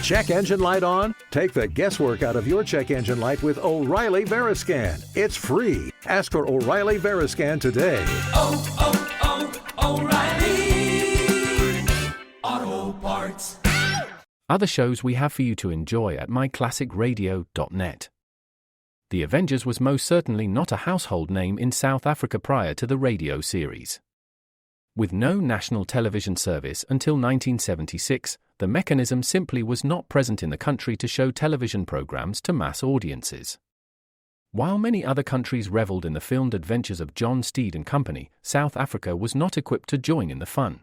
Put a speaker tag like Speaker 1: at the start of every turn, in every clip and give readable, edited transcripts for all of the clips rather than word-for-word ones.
Speaker 1: Check engine light on? Take the guesswork out of your check engine light with O'Reilly Veriscan. It's free. Ask for O'Reilly Veriscan today.
Speaker 2: Auto Parts.
Speaker 3: Other shows we have for you to enjoy at myclassicradio.net. The Avengers was most certainly not a household name in South Africa prior to the radio series. With no national television service until 1976, the mechanism simply was not present in the country to show television programs to mass audiences. While many other countries reveled in the filmed adventures of John Steed and company, South Africa was not equipped to join in the fun.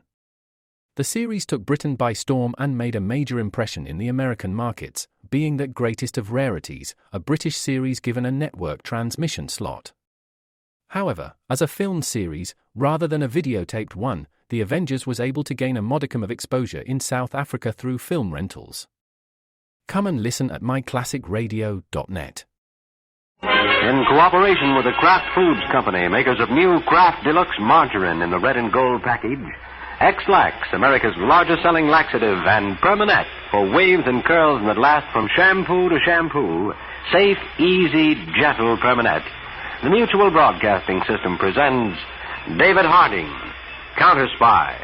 Speaker 3: The series took Britain by storm and made a major impression in the American markets, being the greatest of rarities, a British series given a network transmission slot. However, as a film series, rather than a videotaped one, The Avengers was able to gain a modicum of exposure in South Africa through film rentals. Come and listen at myclassicradio.net.
Speaker 4: In cooperation with the Kraft Foods Company, makers of new Kraft Deluxe Margarine in the red and gold package, X-Lax, America's largest selling laxative, and Permanente for waves and curls that last from shampoo to shampoo, safe, easy, gentle Permanente. The Mutual Broadcasting System presents David Harding, Counter Spy.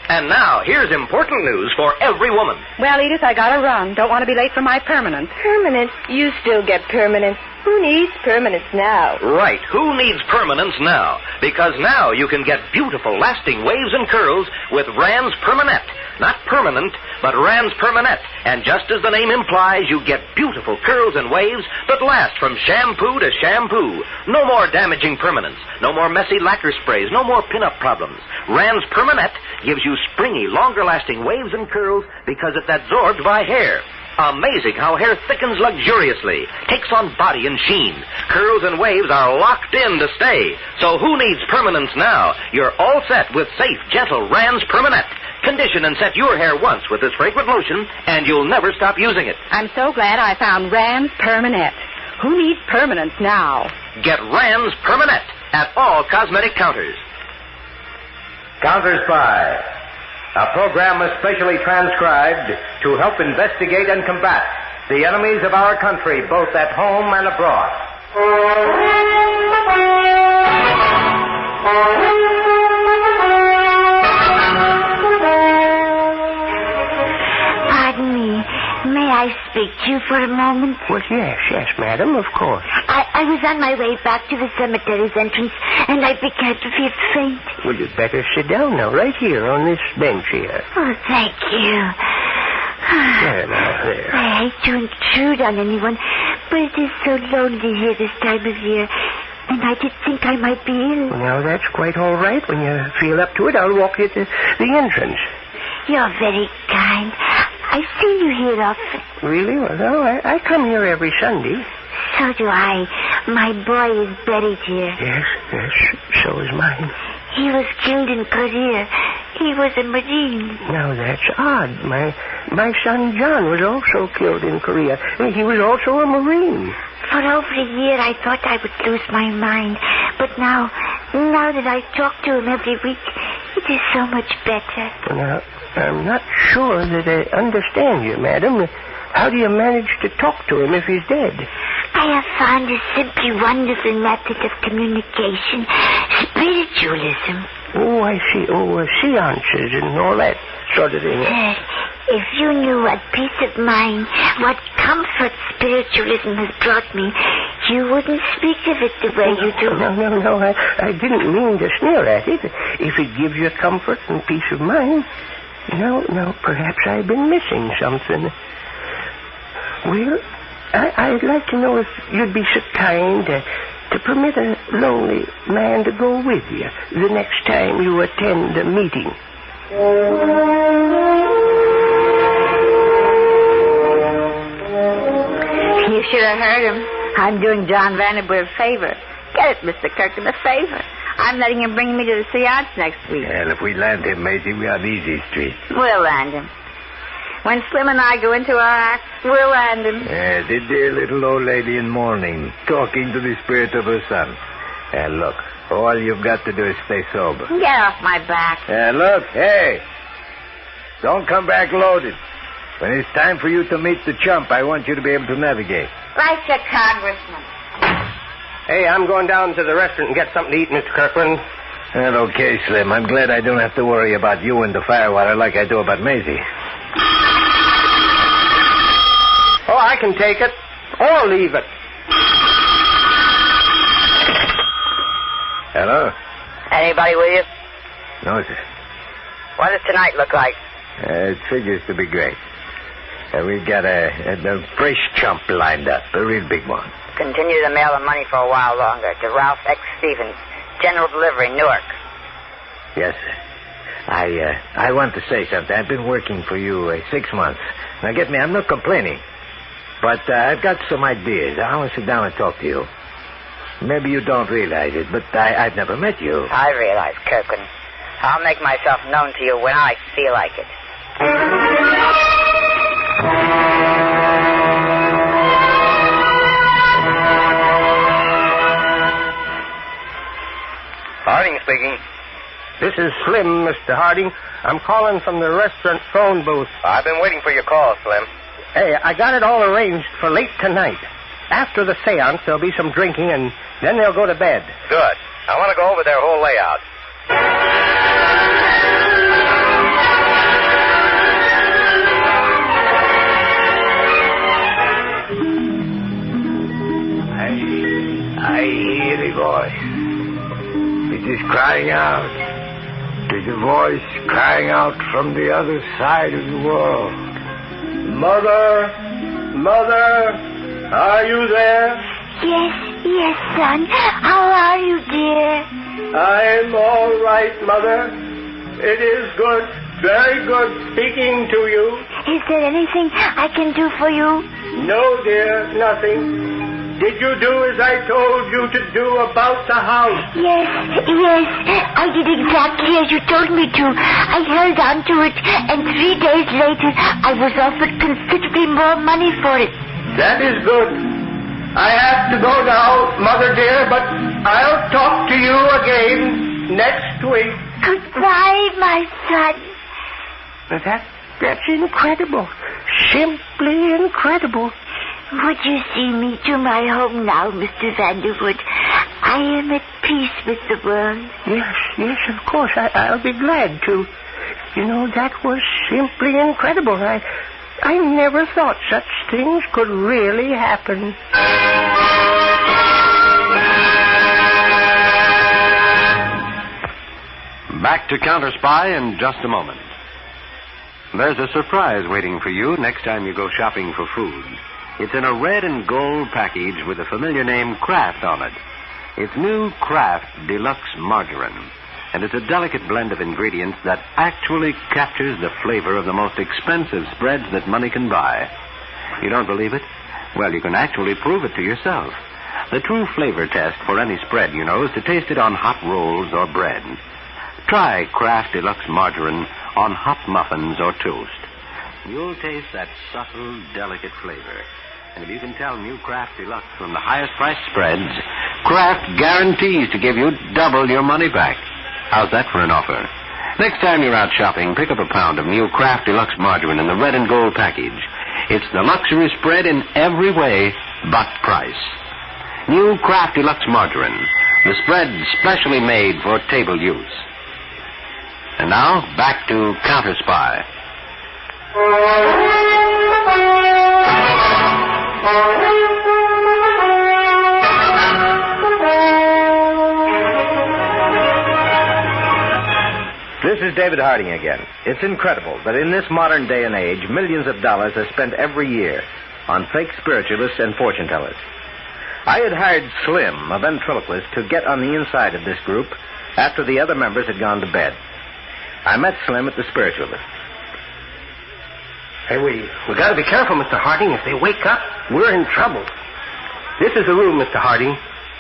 Speaker 5: And now, here's important news for every woman.
Speaker 6: Well, Edith, I gotta run. Don't want to be late for my permanent.
Speaker 7: Permanent? You still get permanent. Who needs permanence now?
Speaker 5: Right. Who needs permanence now? Because now you can get beautiful, lasting waves and curls with Rand's Permanente. Not permanent, but Rand's Permanente. And just as the name implies, you get beautiful curls and waves that last from shampoo to shampoo. No more damaging permanents. No more messy lacquer sprays. No more pinup problems. Rand's Permanente gives you springy, longer-lasting waves and curls because it's absorbed by hair. Amazing how hair thickens luxuriously, takes on body and sheen. Curls and waves are locked in to stay. So who needs permanence now? You're all set with safe, gentle Rand's Permanente. Condition and set your hair once with this fragrant lotion, and you'll never stop using it.
Speaker 6: I'm so glad I found Rand's Permanente. Who needs permanence now?
Speaker 5: Get Rand's Permanente at all cosmetic counters.
Speaker 4: Counter Spy, a program especially transcribed to help investigate and combat the enemies of our country, both at home and abroad.
Speaker 8: Pardon me. May I speak to you for a moment?
Speaker 9: Well, yes, madam, of course.
Speaker 8: I was on my way back to the cemetery's entrance, and I began to feel faint.
Speaker 9: Well, you'd better sit down now, right here on this bench here.
Speaker 8: Oh, thank you.
Speaker 9: There, now, there.
Speaker 8: I hate to intrude on anyone, but it is so lonely here this time of year, and I did think I might be ill.
Speaker 9: Well, now, that's quite all right. When you feel up to it, I'll walk you to the entrance.
Speaker 8: You're very kind. I've seen you here often.
Speaker 9: Really? Well, no, I come here every Sunday.
Speaker 8: So do I. My boy is buried here.
Speaker 9: Yes, so is mine.
Speaker 8: He was killed in Korea. He was a Marine.
Speaker 9: Now, that's odd. My son John was also killed in Korea. He was also a Marine.
Speaker 8: For over a year, I thought I would lose my mind. But now that I talk to him every week, it is so much better.
Speaker 9: Now, I'm not sure that I understand you, madam. How do you manage to talk to him if he's dead?
Speaker 8: I have found a simply wonderful method of communication. Spiritualism.
Speaker 9: Oh, I see. Oh, seances and all that sort of thing.
Speaker 8: If you knew what peace of mind, what comfort spiritualism has brought me, you wouldn't speak of it the way you do.
Speaker 9: No. I didn't mean to sneer at it. If it gives you comfort and peace of mind, no, perhaps I've been missing something. Well, I'd like to know if you'd be so kind to permit a lonely man to go with you the next time you attend a meeting.
Speaker 6: You should have heard him. I'm doing John Vanderbilt a favor. Get it, Mr. Kirkham, a favor. I'm letting him bring me to the seance next week.
Speaker 10: Well, if we land him, Maisie, we're on easy street.
Speaker 6: We'll land him. When Slim and I go into our act, we'll land him.
Speaker 10: The dear little old lady in mourning, talking to the spirit of her son. Look, all you've got to do is stay sober.
Speaker 6: Get off my back.
Speaker 10: Look, hey, don't come back loaded. When it's time for you to meet the chump, I want you to be able to navigate.
Speaker 6: Right, your Congressman.
Speaker 9: Hey, I'm going down to the restaurant and get something to eat, Mr. Kirkland.
Speaker 10: Well, okay, Slim. I'm glad I don't have to worry about you and the firewater like I do about Maisie.
Speaker 9: Oh, I can take it. Or leave it.
Speaker 10: Hello?
Speaker 11: Anybody with you?
Speaker 10: No, sir.
Speaker 11: What does tonight look like?
Speaker 10: It figures to be great. We've got a fresh chump lined up, a real big one.
Speaker 11: Continue to mail the money for a while longer to Ralph X. Stevens, General Delivery, Newark.
Speaker 10: Yes, sir. I want to say something. I've been working for you 6 months. Now, get me, I'm not complaining. But I've got some ideas. I want to sit down and talk to you. Maybe you don't realize it, but I've never met you.
Speaker 11: I realize, Kirkland. I'll make myself known to you when I feel like it.
Speaker 5: Harding speaking.
Speaker 9: This is Slim, Mr. Harding. I'm calling from the restaurant phone booth.
Speaker 5: I've been waiting for your call, Slim.
Speaker 9: Hey, I got it all arranged for late tonight. After the seance, there'll be some drinking, and then they'll go to bed.
Speaker 5: Good. I want to go over their whole layout.
Speaker 10: I hear the voice. It is crying out. It is a voice crying out from the other side of the world.
Speaker 9: Mother, are you there?
Speaker 8: Yes, son. How are you, dear?
Speaker 9: I'm all right, Mother. It is good, very good speaking to you.
Speaker 8: Is there anything I can do for you?
Speaker 9: No, dear, nothing. Did you do as I told you to do about the house?
Speaker 8: Yes. I did exactly as you told me to. I held on to it, and 3 days later, I was offered considerably more money for it.
Speaker 9: That is good. I have to go now, Mother dear, but I'll talk to you again next week.
Speaker 8: Goodbye, my son.
Speaker 9: That's incredible. Simply incredible.
Speaker 8: Would you see me to my home now, Mr. Vanderwood? I am at peace with the world.
Speaker 9: Yes, of course. I'll be glad to. You know, that was simply incredible. I never thought such things could really happen.
Speaker 4: Back to Counter Spy in just a moment. There's a surprise waiting for you next time you go shopping for food. It's in a red and gold package with the familiar name Kraft on it. It's new Kraft Deluxe Margarine, and it's a delicate blend of ingredients that actually captures the flavor of the most expensive spreads that money can buy. You don't believe it? Well, you can actually prove it to yourself. The true flavor test for any spread, you know, is to taste it on hot rolls or bread. Try Kraft Deluxe Margarine on hot muffins or toast. You'll taste that subtle, delicate flavor. And if you can tell new Kraft Deluxe from the highest priced spreads, Kraft guarantees to give you double your money back. How's that for an offer? Next time you're out shopping, pick up a pound of new Kraft Deluxe Margarine in the red and gold package. It's the luxury spread in every way but price. New Kraft Deluxe Margarine, the spread specially made for table use. And now, back to Counter Spy.
Speaker 12: This is David Harding again. It's incredible that in this modern day and age, millions of dollars are spent every year on fake spiritualists and fortune tellers. I had hired Slim, a ventriloquist, to get on the inside of this group after the other members had gone to bed. I met Slim at the spiritualist.
Speaker 9: Hey, we got to be careful, Mr. Harding. If they wake up, we're in trouble. This is the room, Mr. Harding.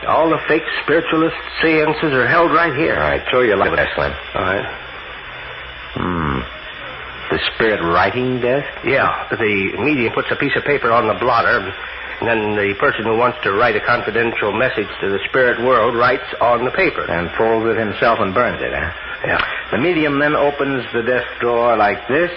Speaker 9: All the fake spiritualist seances are held right here.
Speaker 12: All right, show your light there, Slim.
Speaker 9: All right.
Speaker 12: The spirit writing desk?
Speaker 9: Yeah, the medium puts a piece of paper on the blotter, and then the person who wants to write a confidential message to the spirit world writes on the paper.
Speaker 12: And folds it himself and burns it, huh?
Speaker 9: Yeah.
Speaker 12: The medium then opens the desk drawer like this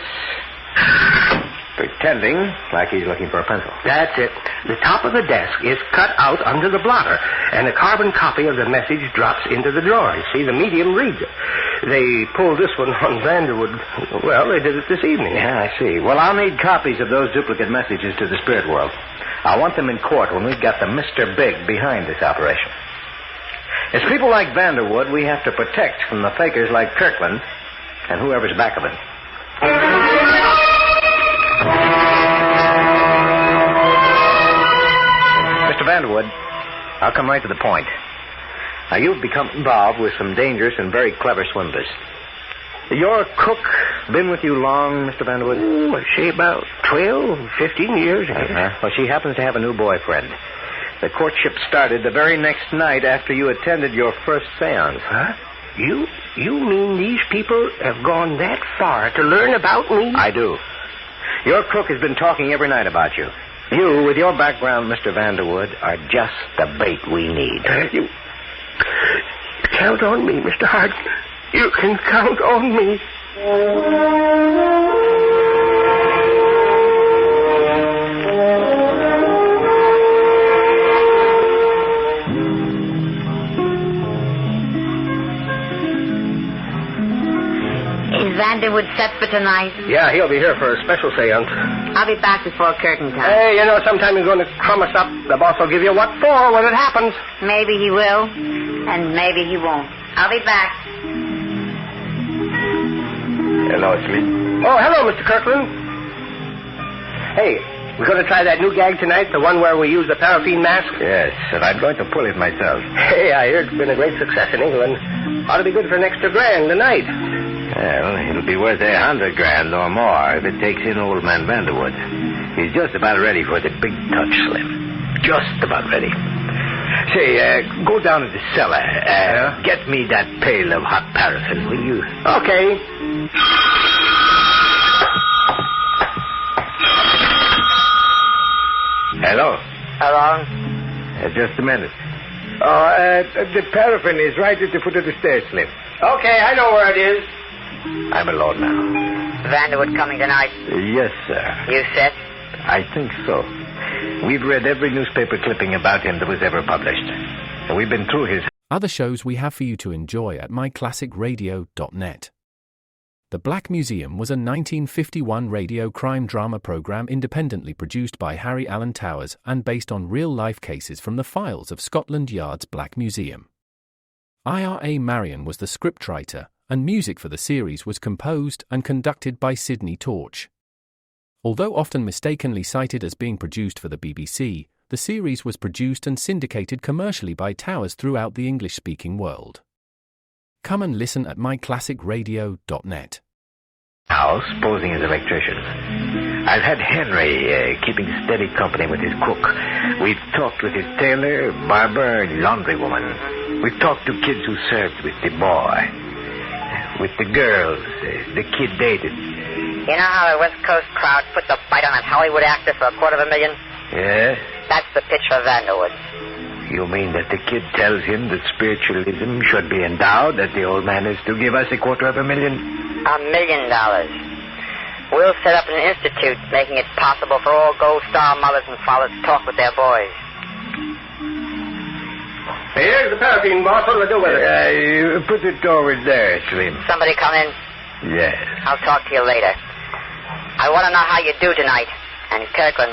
Speaker 12: Pretending like he's looking for a pencil.
Speaker 9: That's it. The top of the desk is cut out under the blotter, and a carbon copy of the message drops into the drawer. You see, the medium reads it. They pulled this one on Vanderwood. Well, they did it this evening.
Speaker 12: Yeah, I see. Well, I'll need copies of those duplicate messages to the spirit world. I want them in court when we've got the Mr. Big behind this operation. It's people like Vanderwood we have to protect from the fakers like Kirkland and whoever's back of it. Mr. Vanderwood, I'll come right to the point. Now, you've become involved with some dangerous and very clever swindlers. Your cook been with you long, Mr. Vanderwood?
Speaker 9: I'd say about 12, 15 years.
Speaker 12: Well, she happens to have a new boyfriend. The courtship started the very next night after you attended your first seance.
Speaker 9: Huh? You mean these people have gone that far to learn about me?
Speaker 12: I do. Your cook has been talking every night about you. You, with your background, Mr. Vanderwood, are just the bait we need.
Speaker 9: You count on me, Mr. Hart. You can count on me.
Speaker 6: Is Vanderwood set for tonight?
Speaker 9: Yeah, he'll be here for a special seance.
Speaker 6: I'll be back before curtain time.
Speaker 9: Hey, sometime he's going to crumb us up. The boss will give you what for when it happens.
Speaker 6: Maybe he will, and maybe he won't. I'll be back.
Speaker 12: Hello, Slim.
Speaker 9: Oh, hello, Mr. Kirkland. Hey, we're going to try that new gag tonight, the one where we use the paraffin mask?
Speaker 12: Yes, and I'm going to pull it myself.
Speaker 9: Hey, I hear it's been a great success in England. Ought to be good for an extra $1,000 tonight.
Speaker 10: Well, it'll be worth $100,000 or more if it takes in old man Vanderwood. He's just about ready for the big touch, Slim. Just about ready. Say, go down to the cellar. Get me that pail of hot paraffin, will you?
Speaker 9: Okay.
Speaker 10: Hello?
Speaker 11: Hello?
Speaker 10: Just a minute. The paraffin is right at the foot of the stairs, Slim.
Speaker 9: Okay, I know where it is.
Speaker 10: I'm alone now.
Speaker 11: Vanderwood coming tonight?
Speaker 10: Yes, sir.
Speaker 11: You set?
Speaker 10: I think so. We've read every newspaper clipping about him that was ever published. And we've been through his...
Speaker 3: Other shows we have for you to enjoy at myclassicradio.net. The Black Museum was a 1951 radio crime drama program independently produced by Harry Alan Towers and based on real-life cases from the files of Scotland Yard's Black Museum. Ira Marion was the scriptwriter, and music for the series was composed and conducted by Sidney Torch. Although often mistakenly cited as being produced for the BBC, the series was produced and syndicated commercially by Towers throughout the English-speaking world. Come and listen at myclassicradio.net.
Speaker 10: House, posing as electrician. I've had Henry keeping steady company with his cook. We've talked with his tailor, barber, and laundry woman. We've talked to kids who served with the boy. With the girls the kid dated.
Speaker 11: You know how the West Coast crowd put the bite on that Hollywood actor for $250,000?
Speaker 10: Yes?
Speaker 11: That's the pitch for Vanderwood.
Speaker 10: You mean that the kid tells him that spiritualism should be endowed, that the old man is to give us $250,000?
Speaker 11: $1 million. We'll set up an institute making it possible for all Gold Star mothers and fathers to talk with their boys.
Speaker 9: Here's the paraffin, boss. What do I do with it?
Speaker 10: You put it over there, Slim.
Speaker 11: Somebody come in?
Speaker 10: Yes.
Speaker 11: I'll talk to you later. I want to know how you do tonight. And Kirkland,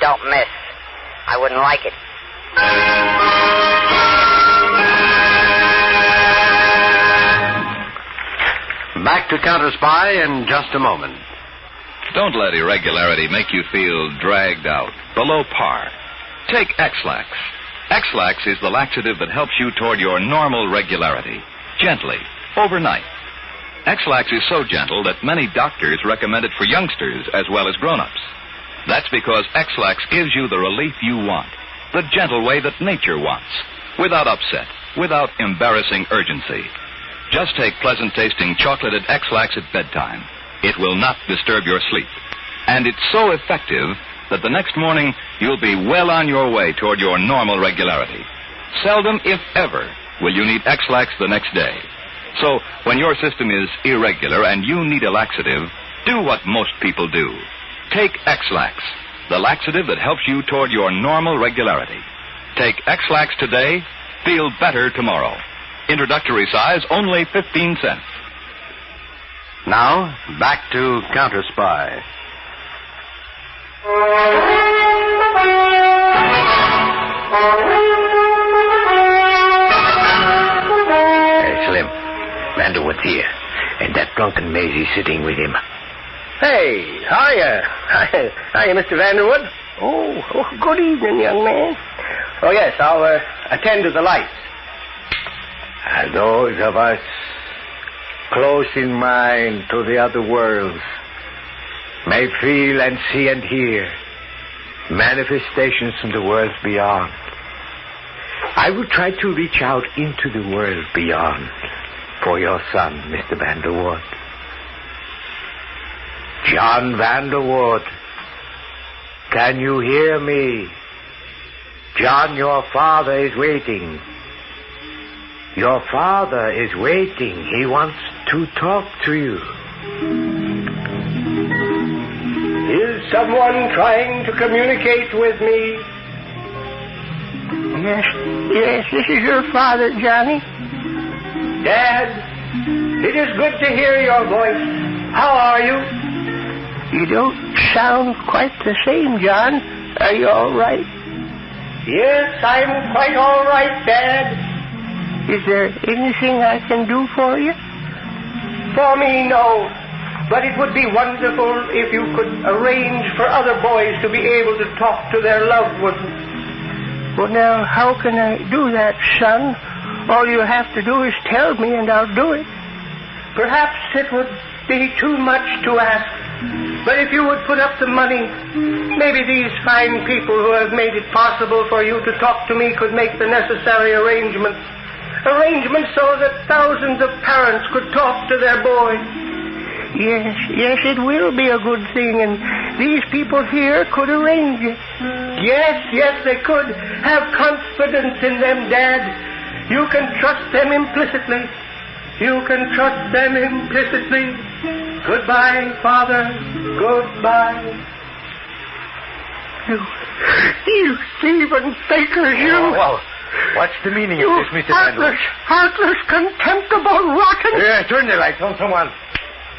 Speaker 11: don't miss. I wouldn't like it.
Speaker 4: Back to Counter Spy in just a moment.
Speaker 13: Don't let irregularity make you feel dragged out, below par. Take X-Lax. X-Lax is the laxative that helps you toward your normal regularity, gently, overnight. X-Lax is so gentle that many doctors recommend it for youngsters as well as grown-ups. That's because X-Lax gives you the relief you want, the gentle way that nature wants, without upset, without embarrassing urgency. Just take pleasant-tasting chocolated X-Lax at bedtime. It will not disturb your sleep. And it's so effective that the next morning you'll be well on your way toward your normal regularity. Seldom, if ever, will you need X-Lax the next day. So, when your system is irregular and you need a laxative, do what most people do. Take X-Lax, the laxative that helps you toward your normal regularity. Take X-Lax today, feel better tomorrow. Introductory size, only 15 cents.
Speaker 4: Now, back to Counter Spy.
Speaker 10: Slim, Vanderwood's here, and that drunken Maisie sitting with him.
Speaker 9: Hey, hiya. Hiya, Mr. Vanderwood. Oh, good evening, young man. Oh, yes, I'll attend to the lights.
Speaker 10: And those of us close in mind to the other worlds may feel and see and hear manifestations in the worlds beyond. I will try to reach out into the world beyond for your son, Mr. Vanderwood. John Vanderwood, can you hear me? John, your father is waiting. Your father is waiting. He wants to talk to you.
Speaker 9: Is someone trying to communicate with me? Yes, this is your father, Johnny. Dad, it is good to hear your voice. How are you? You don't sound quite the same, John. Are you all right? Yes, I'm quite all right, Dad. Is there anything I can do for you? For me, no. But it would be wonderful if you could arrange for other boys to be able to talk to their loved ones. Well, now, how can I do that, son? All you have to do is tell me and I'll do it. Perhaps it would be too much to ask. But if you would put up the money, maybe these fine people who have made it possible for you to talk to me could make the necessary arrangements. Arrangements so that thousands of parents could talk to their boys. Yes, it will be a good thing, and these people here could arrange it. Yes, they could. Have confidence in them, Dad. You can trust them implicitly. You can trust them implicitly. Goodbye, Father. Goodbye. You thieving fakers, you.
Speaker 10: Oh, well, what's the meaning of this, Mr. Vanderwood?
Speaker 9: Heartless, contemptible, rotten...
Speaker 10: Yeah, turn the lights on, someone.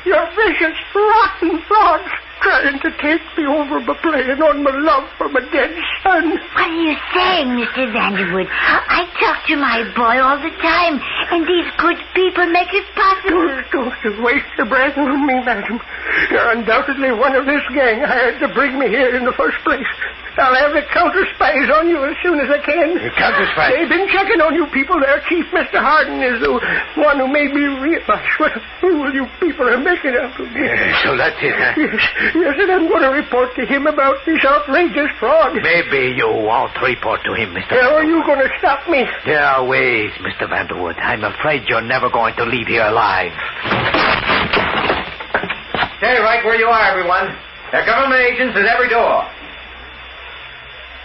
Speaker 9: You're vicious, rotten frauds, trying to take me over by playing on my love for my dead son.
Speaker 8: What are you saying, Mr. Vanderwood? I talk to my boy all the time, and these good people make it possible.
Speaker 9: Don't waste your breath on me, madam. You're undoubtedly one of this gang hired to bring me here in the first place. I'll have the counter spies on you as soon as I can.
Speaker 10: The counter spies?
Speaker 9: They've been checking on you people there. Chief Mr. Hardin is the one who made me realize what a fool you people are making out of me.
Speaker 10: So that's it, huh?
Speaker 9: Yes, and I'm going to report to him about this outrageous fraud.
Speaker 10: Maybe you won't report to him, Mr.
Speaker 9: How are you going to stop me?
Speaker 10: There are ways, Mr. Vanderwood. I'm afraid you're never going to leave here alive.
Speaker 12: Stay right where you are, everyone. There are government agents at every door.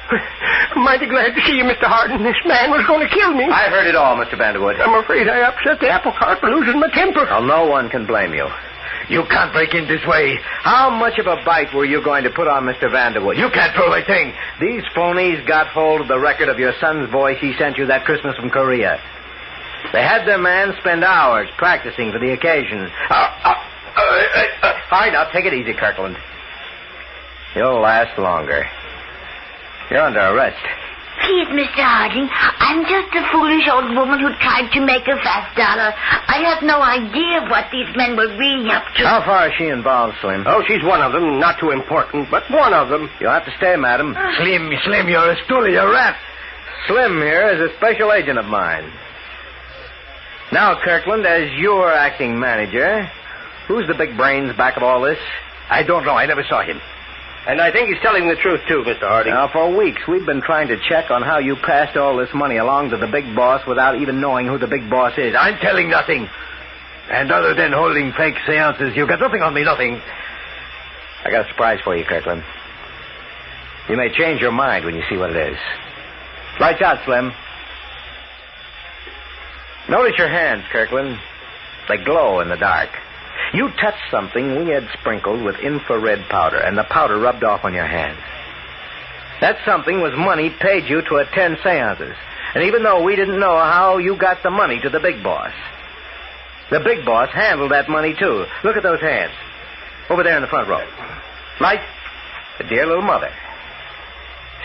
Speaker 9: I'm mighty glad to see you, Mr. Hardin. This man was going to kill me.
Speaker 12: I heard it all, Mr. Vanderwood.
Speaker 9: I'm afraid I upset the apple cart by losing my temper.
Speaker 12: Well, no one can blame you.
Speaker 10: You can't break in this way.
Speaker 12: How much of a bite were you going to put on Mr. Vanderwood?
Speaker 10: You can't prove a thing.
Speaker 12: These phonies got hold of the record of your son's voice he sent you that Christmas from Korea. They had their man spend hours practicing for the occasion. All right, now, take it easy, Kirkland. You'll last longer. You're under arrest.
Speaker 8: Please, Mr. Harding, I'm just a foolish old woman who tried to make a fast dollar. I have no idea what these men were really up to.
Speaker 12: How far is she involved, Slim?
Speaker 9: Oh, she's one of them. Not too important, but one of them.
Speaker 12: You'll have to stay, madam.
Speaker 10: Slim, you're a stool, you're a rat.
Speaker 12: Slim here is a special agent of mine. Now, Kirkland, as your acting manager, who's the big brains back of all this?
Speaker 10: I don't know. I never saw him.
Speaker 9: And I think he's telling the truth, too, Mr. Harding.
Speaker 12: Now, for weeks, we've been trying to check on how you passed all this money along to the big boss without even knowing who the big boss is.
Speaker 10: I'm telling nothing. And other than holding fake seances, you've got nothing on me, nothing.
Speaker 12: I got a surprise for you, Kirkland. You may change your mind when you see what it is. Lights out, Slim. Notice your hands, Kirkland. They glow in the dark. You touched something we had sprinkled with infrared powder, and the powder rubbed off on your hands. That something was money paid you to attend seances. And even though we didn't know how you got the money to the big boss, the big boss handled that money, too. Look at those hands. Over there in the front row. Like the dear little mother.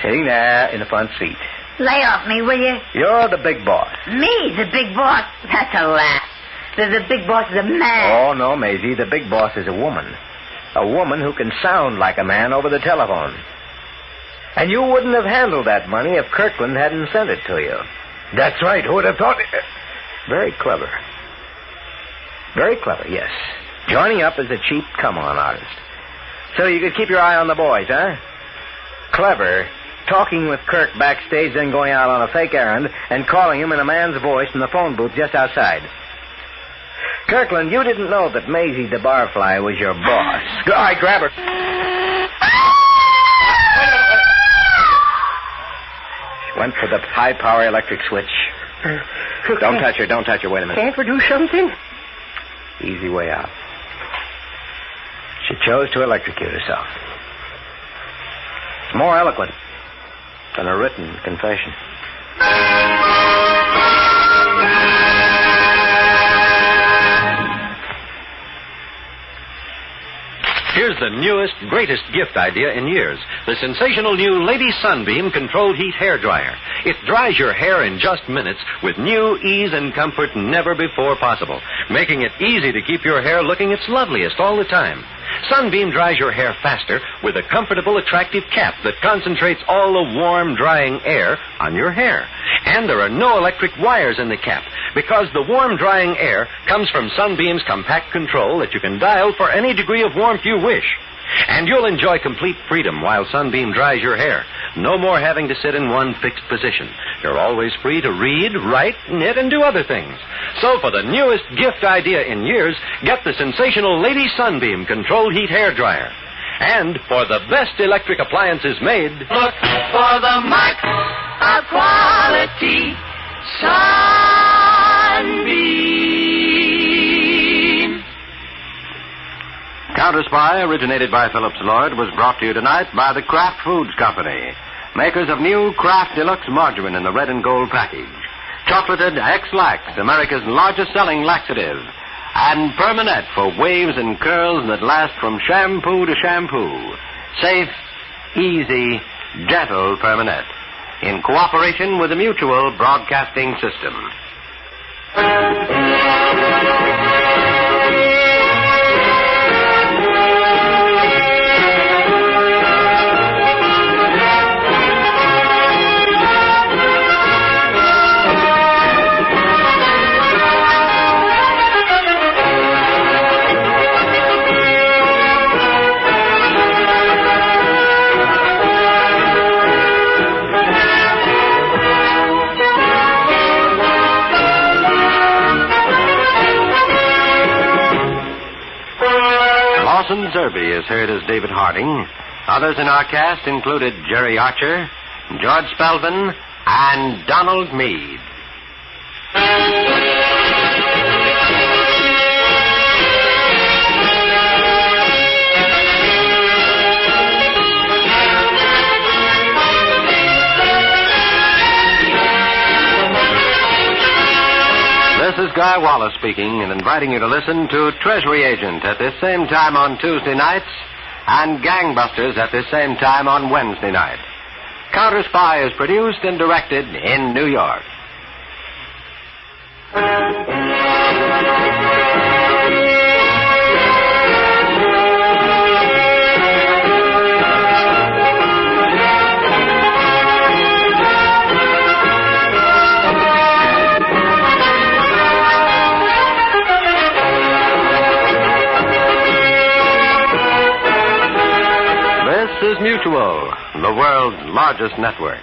Speaker 12: Sitting there in the front seat.
Speaker 6: Lay off me, will you?
Speaker 12: You're the big boss.
Speaker 6: Me, the big boss? That's a laugh. The big boss is a man.
Speaker 12: Oh, no, Maisie. The big boss is a woman. A woman who can sound like a man over the telephone. And you wouldn't have handled that money if Kirkland hadn't sent it to you.
Speaker 9: That's right. Who would have thought it?
Speaker 12: Very clever. Very clever, yes. Joining up as a cheap come-on artist. So you could keep your eye on the boys, huh? Clever. Talking with Kirk backstage, then going out on a fake errand and calling him in a man's voice in the phone booth just outside. Kirkland, you didn't know that Maisie the Barfly was your boss.
Speaker 9: I grab her.
Speaker 12: She went for the high-power electric switch. Don't touch her. Don't touch her. Wait a minute.
Speaker 9: Can't we do something?
Speaker 12: Easy way out. She chose to electrocute herself. It's more eloquent than a written confession.
Speaker 14: Here's the newest, greatest gift idea in years. The sensational new Lady Sunbeam Controlled Heat Hair Dryer. It dries your hair in just minutes with new ease and comfort never before possible, making it easy to keep your hair looking its loveliest all the time. Sunbeam dries your hair faster with a comfortable, attractive cap that concentrates all the warm, drying air on your hair. And there are no electric wires in the cap because the warm, drying air comes from Sunbeam's compact control that you can dial for any degree of warmth you wish. And you'll enjoy complete freedom while Sunbeam dries your hair. No more having to sit in one fixed position. You're always free to read, write, knit, and do other things. So for the newest gift idea in years, get the sensational Lady Sunbeam Controlled Heat Hair Dryer. And for the best electric appliances made,
Speaker 2: look for the mark of quality. Sunbeam.
Speaker 4: Counter Spy, originated by Phillips Lloyd, was brought to you tonight by the Kraft Foods Company, makers of new Kraft Deluxe Margarine in the red and gold package, chocolated X-Lax, America's largest selling laxative, and Permanent for waves and curls that last from shampoo to shampoo. Safe, easy, gentle Permanent, in cooperation with the Mutual Broadcasting System. Lawson Zerbe is heard as David Harding. Others in our cast included Jerry Archer, George Spelvin, and Donald Meade. This is Guy Wallace speaking and inviting you to listen to Treasury Agent at this same time on Tuesday nights and Gangbusters at this same time on Wednesday night. Counter Spy is produced and directed in New York. This is Mutual, the world's largest network.